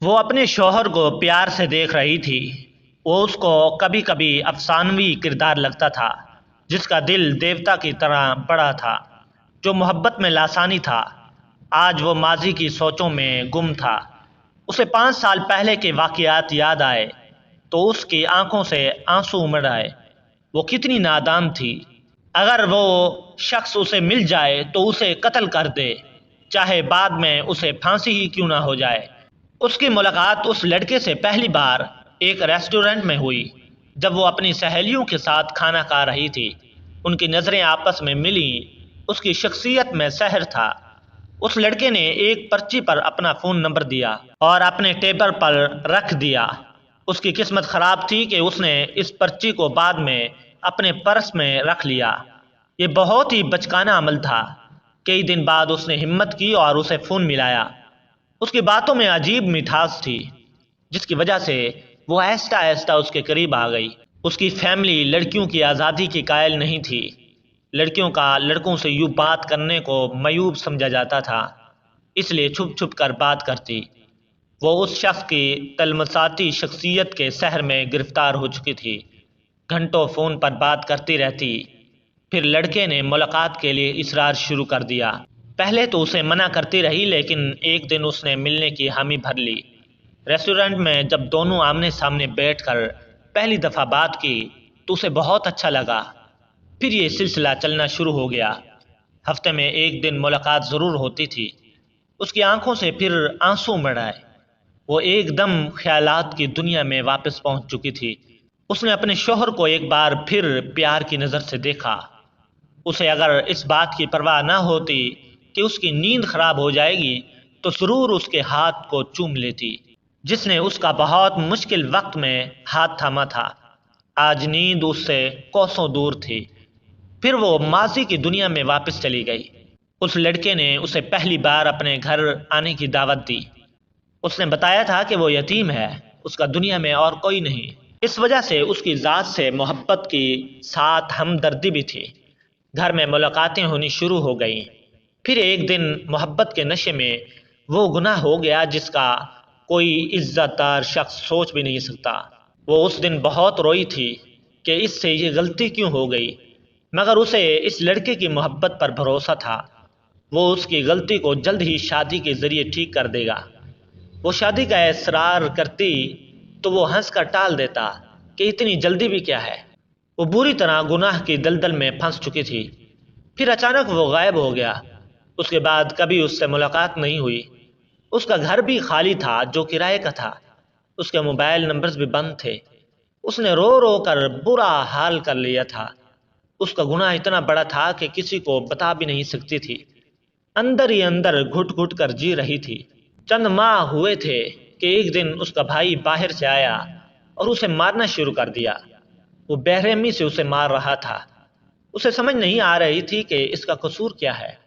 وہ اپنے شوہر کو پیار سے دیکھ رہی تھی۔ وہ اس کو کبھی کبھی افسانوی کردار لگتا تھا، جس کا دل دیوتا کی طرح بڑا تھا، جو محبت میں لاسانی تھا۔ آج وہ ماضی کی سوچوں میں گم تھا۔ اسے 5 سال پہلے کے واقعات یاد آئے تو اس کی آنکھوں سے آنسو امڑ آئے۔ وہ کتنی نادان تھی۔ اگر وہ شخص اسے مل جائے تو اسے قتل کر دے، چاہے بعد میں اسے پھانسی ہی کیوں نہ ہو جائے۔ اس کی ملاقات اس لڑکے سے پہلی بار ایک ریسٹورنٹ میں ہوئی، جب وہ اپنی سہیلیوں کے ساتھ کھانا کھا رہی تھی۔ ان کی نظریں آپس میں ملیں۔ اس کی شخصیت میں سحر تھا۔ اس لڑکے نے ایک پرچی پر اپنا فون نمبر دیا اور اپنے ٹیبل پر رکھ دیا۔ اس کی قسمت خراب تھی کہ اس نے اس پرچی کو بعد میں اپنے پرس میں رکھ لیا۔ یہ بہت ہی بچکانہ عمل تھا۔ کئی دن بعد اس نے ہمت کی اور اسے فون ملایا۔ اس کی باتوں میں عجیب مٹھاس تھی، جس کی وجہ سے وہ آہستہ آہستہ اس کے قریب آ گئی۔ اس کی فیملی لڑکیوں کی آزادی کی قائل نہیں تھی۔ لڑکیوں کا لڑکوں سے یوں بات کرنے کو معیوب سمجھا جاتا تھا، اس لیے چھپ چھپ کر بات کرتی۔ وہ اس شخص کی تلمساتی شخصیت کے سحر میں گرفتار ہو چکی تھی۔ گھنٹوں فون پر بات کرتی رہتی۔ پھر لڑکے نے ملاقات کے لیے اصرار شروع کر دیا۔ پہلے تو اسے منع کرتی رہی، لیکن ایک دن اس نے ملنے کی حامی بھر لی۔ ریسٹورنٹ میں جب دونوں آمنے سامنے بیٹھ کر پہلی دفعہ بات کی تو اسے بہت اچھا لگا۔ پھر یہ سلسلہ چلنا شروع ہو گیا۔ ہفتے میں ایک دن ملاقات ضرور ہوتی تھی۔ اس کی آنکھوں سے پھر آنسو مڑ آئے۔ وہ ایک دم خیالات کی دنیا میں واپس پہنچ چکی تھی۔ اس نے اپنے شوہر کو ایک بار پھر پیار کی نظر سے دیکھا۔ اسے اگر اس بات کی پرواہ نہ ہوتی کہ اس کی نیند خراب ہو جائے گی تو ضرور اس کے ہاتھ کو چوم لیتی، جس نے اس کا بہت مشکل وقت میں ہاتھ تھاما تھا۔ آج نیند اس سے کوسوں دور تھی۔ پھر وہ ماضی کی دنیا میں واپس چلی گئی۔ اس لڑکے نے اسے پہلی بار اپنے گھر آنے کی دعوت دی۔ اس نے بتایا تھا کہ وہ یتیم ہے، اس کا دنیا میں اور کوئی نہیں۔ اس وجہ سے اس کی ذات سے محبت کی ساتھ ہمدردی بھی تھی۔ گھر میں ملاقاتیں ہونی شروع ہو گئیں۔ پھر ایک دن محبت کے نشے میں وہ گناہ ہو گیا جس کا کوئی عزت دار شخص سوچ بھی نہیں سکتا۔ وہ اس دن بہت روئی تھی کہ اس سے یہ غلطی کیوں ہو گئی، مگر اسے اس لڑکے کی محبت پر بھروسہ تھا۔ وہ اس کی غلطی کو جلد ہی شادی کے ذریعے ٹھیک کر دے گا۔ وہ شادی کا اصرار کرتی تو وہ ہنس کر ٹال دیتا کہ اتنی جلدی بھی کیا ہے۔ وہ بری طرح گناہ کی دلدل میں پھنس چکی تھی۔ پھر اچانک وہ غائب ہو گیا۔ اس کے بعد کبھی اس سے ملاقات نہیں ہوئی۔ اس کا گھر بھی خالی تھا جو کرائے کا تھا۔ اس کے موبائل نمبرز بھی بند تھے۔ اس نے رو رو کر برا حال کر لیا تھا۔ اس کا گناہ اتنا بڑا تھا کہ کسی کو بتا بھی نہیں سکتی تھی۔ اندر ہی اندر گھٹ گھٹ کر جی رہی تھی۔ چند ماہ ہوئے تھے کہ ایک دن اس کا بھائی باہر سے آیا اور اسے مارنا شروع کر دیا۔ وہ بے رحمی سے اسے مار رہا تھا۔ اسے سمجھ نہیں آ رہی تھی کہ اس کا قصور کیا ہے۔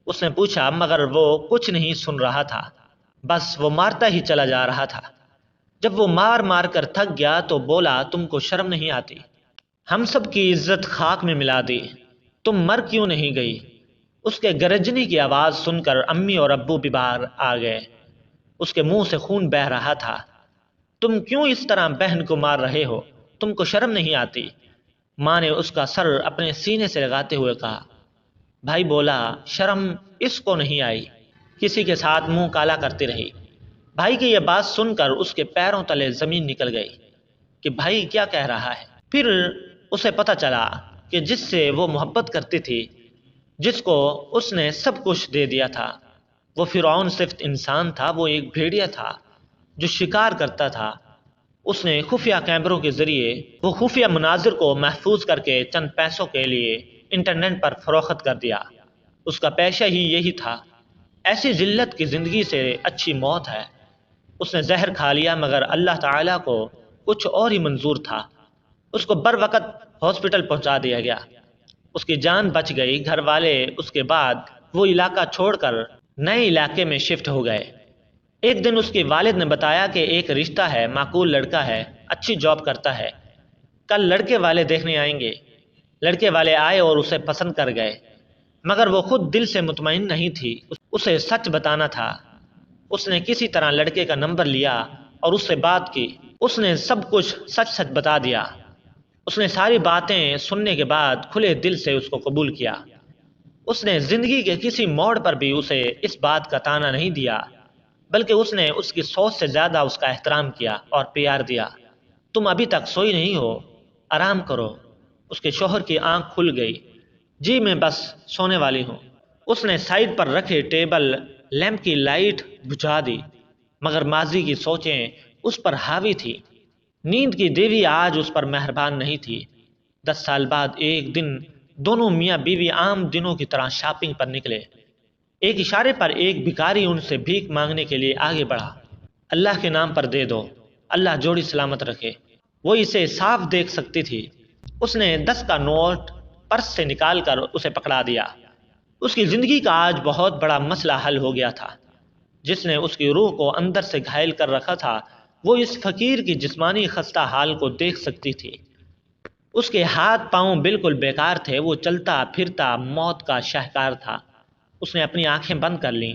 اس نے پوچھا، مگر وہ کچھ نہیں سن رہا تھا، بس وہ مارتا ہی چلا جا رہا تھا۔ جب وہ مار مار کر تھک گیا تو بولا، تم کو شرم نہیں آتی؟ ہم سب کی عزت خاک میں ملا دی، تم مر کیوں نہیں گئی؟ اس کے گرجنے کی آواز سن کر امی اور ابو بھی باہر آ گئے۔ اس کے منہ سے خون بہہ رہا تھا۔ تم کیوں اس طرح بہن کو مار رہے ہو؟ تم کو شرم نہیں آتی؟ ماں نے اس کا سر اپنے سینے سے لگاتے ہوئے کہا۔ بھائی بولا، شرم اس کو نہیں آئی، کسی کے ساتھ منہ کالا کرتی رہی۔ بھائی کی یہ بات سن کر اس کے پیروں تلے زمین نکل گئی کہ بھائی کیا کہہ رہا ہے۔ پھر اسے پتہ چلا کہ جس سے وہ محبت کرتی تھی، جس کو اس نے سب کچھ دے دیا تھا، وہ فرعون صرف انسان تھا۔ وہ ایک بھیڑیا تھا جو شکار کرتا تھا۔ اس نے خفیہ کیمروں کے ذریعے وہ خفیہ مناظر کو محفوظ کر کے چند پیسوں کے لیے انٹرنیٹ پر فروخت کر دیا۔ اس کا پیشہ ہی یہی تھا۔ ایسی ذلت کی زندگی سے اچھی موت ہے۔ اس نے زہر کھا لیا، مگر اللہ تعالیٰ کو کچھ اور ہی منظور تھا۔ اس کو بر وقت ہاسپٹل پہنچا دیا گیا۔ اس کی جان بچ گئی۔ گھر والے اس کے بعد وہ علاقہ چھوڑ کر نئے علاقے میں شفٹ ہو گئے۔ ایک دن اس کے والد نے بتایا کہ ایک رشتہ ہے، معقول لڑکا ہے، اچھی جاب کرتا ہے، کل لڑکے والے دیکھنے آئیں گے۔ لڑکے والے آئے اور اسے پسند کر گئے، مگر وہ خود دل سے مطمئن نہیں تھی۔ اسے سچ بتانا تھا۔ اس نے کسی طرح لڑکے کا نمبر لیا اور اس سے بات کی۔ اس نے سب کچھ سچ سچ بتا دیا۔ اس نے ساری باتیں سننے کے بعد کھلے دل سے اس کو قبول کیا۔ اس نے زندگی کے کسی موڑ پر بھی اسے اس بات کا طعنہ نہیں دیا، بلکہ اس نے اس کی سوچ سے زیادہ اس کا احترام کیا اور پیار دیا۔ تم ابھی تک سوئی نہیں ہو، آرام کرو۔ اس کے شوہر کی آنکھ کھل گئی۔ جی میں بس سونے والی ہوں۔ اس نے سائیڈ پر رکھے ٹیبل لیمپ کی لائٹ بجھا دی، مگر ماضی کی سوچیں اس پر حاوی تھی۔ نیند کی دیوی آج اس پر مہربان نہیں تھی۔ 10 سال بعد ایک دن دونوں میاں بیوی عام دنوں کی طرح شاپنگ پر نکلے۔ ایک اشارے پر ایک بھکاری ان سے بھیک مانگنے کے لیے آگے بڑھا۔ اللہ کے نام پر دے دو، اللہ جوڑی سلامت رکھے۔ وہ اسے صاف دیکھ سکتی تھی۔ اس نے 10 کا نوٹ پرس سے نکال کر اسے پکڑا دیا۔ اس کی زندگی کا آج بہت بڑا مسئلہ حل ہو گیا تھا۔ جس نے اس کی روح کو اندر سے گھائل کر رکھا تھا، وہ اس فقیر کی جسمانی خستہ حال کو دیکھ سکتی تھی۔ اس کے ہاتھ پاؤں بالکل بیکار تھے، وہ چلتا پھرتا موت کا شاہکار تھا۔ اس نے اپنی آنکھیں بند کر لیں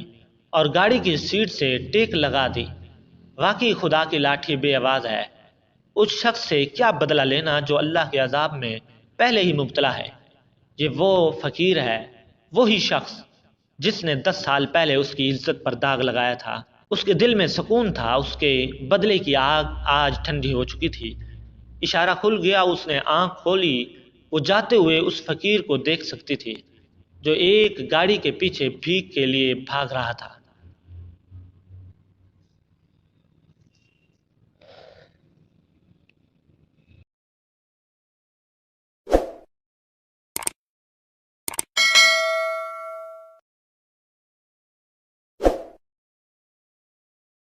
اور گاڑی کی سیٹ سے ٹیک لگا دی۔ واقعی خدا کی لاٹھی بے آواز ہے۔ اس شخص سے کیا بدلہ لینا جو اللہ کے عذاب میں پہلے ہی مبتلا ہے؟ یہ وہ فقیر ہے، وہی شخص جس نے 10 سال پہلے اس کی عزت پر داغ لگایا تھا۔ اس کے دل میں سکون تھا، اس کے بدلے کی آگ آج ٹھنڈی ہو چکی تھی۔ اشارہ کھل گیا، اس نے آنکھ کھولی۔ وہ جاتے ہوئے اس فقیر کو دیکھ سکتی تھی جو ایک گاڑی کے پیچھے بھیک کے لیے بھاگ رہا تھا۔